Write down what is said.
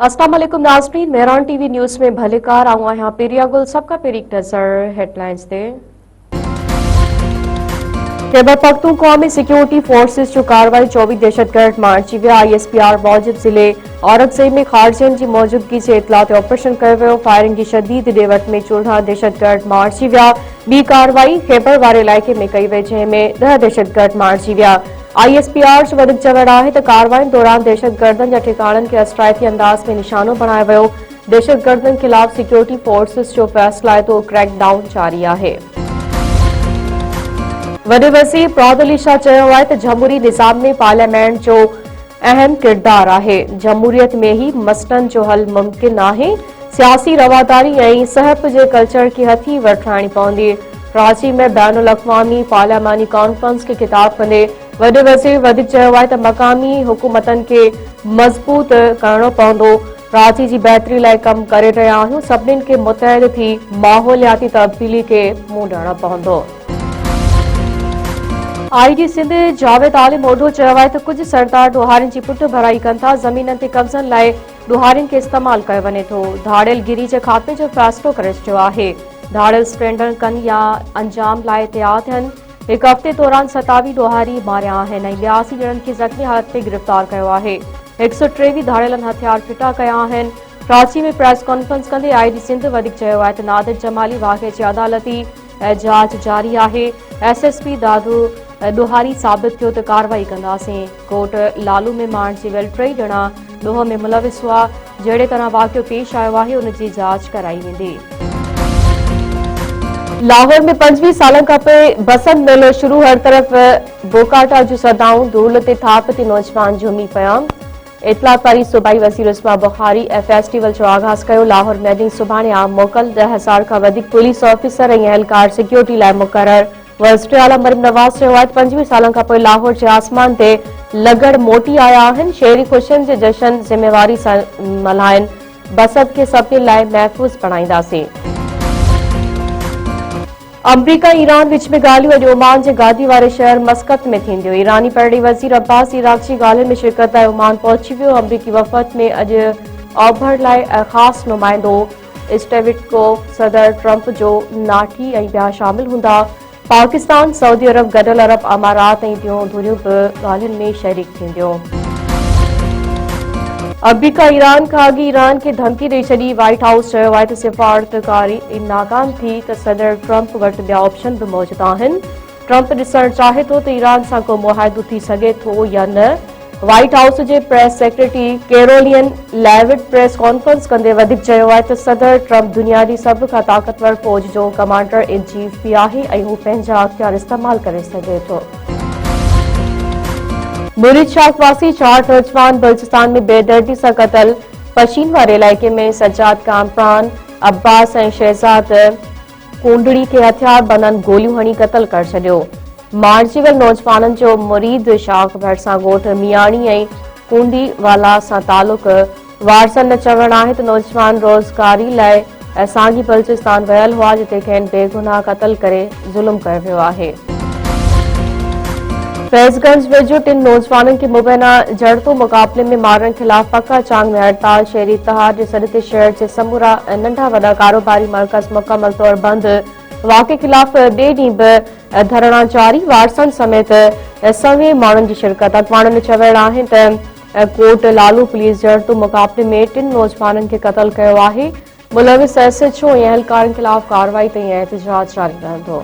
अस्सलाम वालेकुम नाज़रीन, मेहरान टीवी न्यूज़ में भलेकार आऊं आहियां पेरिया गुल। सबका पेरी नज़र हेडलाइंस ते। खैबर पख्तूनख्वा में सिक्योरिटी फोर्सेस जो कार्रवाई 24 दहशतगर्द मार्ची विया। ISPR मौजूद जिले औरंगजेब में खारजियन की मौजूदगी से इतलात ऑपरेशन कर वियो। फायरिंग की शदीद देवट में 14 दहशतगर्द मार्ची विया। बी कार्रवाई खैबर वारे इलाके में कई वई, जंहिंमें 10 दहशतगर्द मार्ची विया। ISPR जो वधीक चवण आहे त कार्रवाई दौरान दहशतगर्दनि जा ठिकाणनि खे अस्ट्राइती अंदाज में निशानो बणायो वियो। दहशतगर्दनि खिलाफ सिक्योरिटी फोर्सेस जो फैसला आहे तो क्रैकडाउन जारी आहे। वॾे वज़ीर प्रौद अली शाह चयो आहे त जमहूरी निज़ाम में पार्लियामेंट जो अहम किरदार आहे। जमहूरियत में ही मसइलनि जो हल मुमकिन आहे। सियासी रवादारी ऐं सहप जे कल्चर खे हथी वठाइणी पवंदी। कराची में बैनुल अक़वामी पार्लियामानी कॉन्फ्रेंस खे खिताब कंदे वॾे वज़ीर वधीक चयो आहे त मक़ामी हुकूमतनि खे मज़बूत करणो पवंदो। कराची जी बहितरी लाइ कम करे रहिया आहियूं। सभिनीनि खे मुतहद थी माहौलियाती तब्दीली खे मुंहुं ॾियणो पवंदो। IG सिंध जावेद आलिम ओढो चयो आहे त कुझु सरदार ॾोहारियुनि जी पुट भराई कनि था। ज़मीननि ते कब्ज़नि लाइ ॾोहारियुनि खे इस्तेमालु कयो वञे थो। धाड़ियल गिरी जे खात्मे जो फ़ैसिलो करे छॾियो आहे। धाड़ियल सरेंडर कनि या अंजाम लाइ तयार थियनि। हिकु हफ़्ते दौरान 27 ॾोहारी मारिया आहिनि ऐं 82 ॼणनि खे ज़ख़्मी हालत में गिरफ़्तार कयो आहे। 123 धाड़ियलनि हथियार फिटा कया आहिनि। कराची में प्रेस कॉन्फ्रेंस कंदे IG सिंध वधीक चयो आहे त नादिर जमाली वाक़े जी अदालती जांच जारी आहे। SSP दादू ॾोहारी साबित थियो त कार्रवाई कंदासीं। कोर्ट लालू में मारण जी वेल 3 ॼणा ॾोह में मुलविस हुआ। जहिड़े तरह वाक़ियो पेश आयो आहे उन जी जांच कराई वेंदी। लाहौर में 25 सालनि खां पोइ बसंत मेलो शुरू। हर तरफ़ बोकाटा जूं सदाऊं। धूल ते थाप ते नौजवान झूमी पिया। इतलात पारी सूबाई वज़ीर उस्मा बुखारी फेस्टिवल जो आगाज़ कयो। लाहौर में अॼु सुभाणे आम मोकल। 10,000 खां वधीक पुलिस ऑफिसर ऐं अहलकार सिक्योरिटी लाइ मुक़रर। वज़ीर आला मरीम नवाज़ चयो आहे त 25 सालनि खां पोइ लाहौर जे आसमान ते लगड़ मोटी आया आहिनि। शहरी ख़ुशियुनि जे जश्न ज़िम्मेवारी सां मल्हाइनि। बसंत खे सभिनी लाइ महफ़ूज़ बणाईंदासीं। अमरीका ईरान विच में ॻाल्हियूं अॼु ओमान जे गादी वारे शहर मस्कत में थींदियूं। ईरानी पहिरीं वज़ीर अब्बास इराक जी ॻाल्हियुनि में शिरकत लाइ ओमान पहुची वियो। अमरीकी वफ़द में अॼु ओभर लाइ ख़ासि नुमाइंदो स्टेविटकोफ, सदर ट्रंप जो नाठी ऐं ॿिया शामिल हूंदा। पाकिस्तान, सऊदी अरब, गॾियल अरब अमारात ऐं ॿियूं धुरियूं बि ॻाल्हियुनि में शरीक थींदियूं। अमरीका ईरान खां अॻु ईरान खे धमकी ॾेई छॾी। व्हाइट हाउस चयो आहे त सिफ़ारतकारी नाकाम थी त सदर ट्रंप वटि ॿिया ऑप्शन बि मौजूदु आहिनि। ट्रंप ॾिसणु चाहे थो त ईरान सां को मुआहिदो थी सघे थो या न। व्हाइट हाउस जे press secretary Karoline Leavitt press conference कंदे वधीक चयो आहे त सदर ट्रंप दुनिया जी सभ खां ताक़तवर फ़ौज जो कमांडर इन चीफ बि आहे ऐं हू पंहिंजा अख़्तियार इस्तेमालु करे सघे थो। मुरीद शाखवासी 4 नौजवान बलूचिस्तान में बेदर्दी सां क़तल। पशीन वारे इलाइक़े में सज्जाद कामरान, अब्बास ऐं शहजाद कुंडड़ी खे हथियार बंदनि गोलियूं हणी क़तल करे छॾियो। मारिजी वियल नौजवाननि जो मुरीद शाख भरिसां ॻोठ मियाणी ऐं कुंडी वाला सां तालुक। वारसनि जो चवणु आहे त नौजवान रोज़गारी लाइ साॻी बलूचिस्तान वियल हुआ, जिते खेनि बेगुनाह क़तल करे ज़ुल्म कयो वियो आहे। फैज़गंज वेझो 3 नौजवाननि खे मुबैना जड़तो मुक़ाबले में मारण खिलाफ पक्का चांग में हड़ताल। शहरी इत्तेहाद जे सॾ ते शहर जे समूरा नंढा वॾा कारोबारी मर्कज़ मुकमल तौर बंद। वाक़े खिलाफ ॿिए ॾींहुं बि धरणा जारी। वारसनि समेत सवे माण्हुनि जी शिरकत। अॻवाननि जो चवणु आहे त कोट लालू पुलिस जड़तो मुक़ाबले में 3 नौजवाननि खे क़तल कयो आहे। मुलविस SHO ऐं अहलकारनि खिलाफ कार्रवाई ते एहतजाज जारी रहंदो।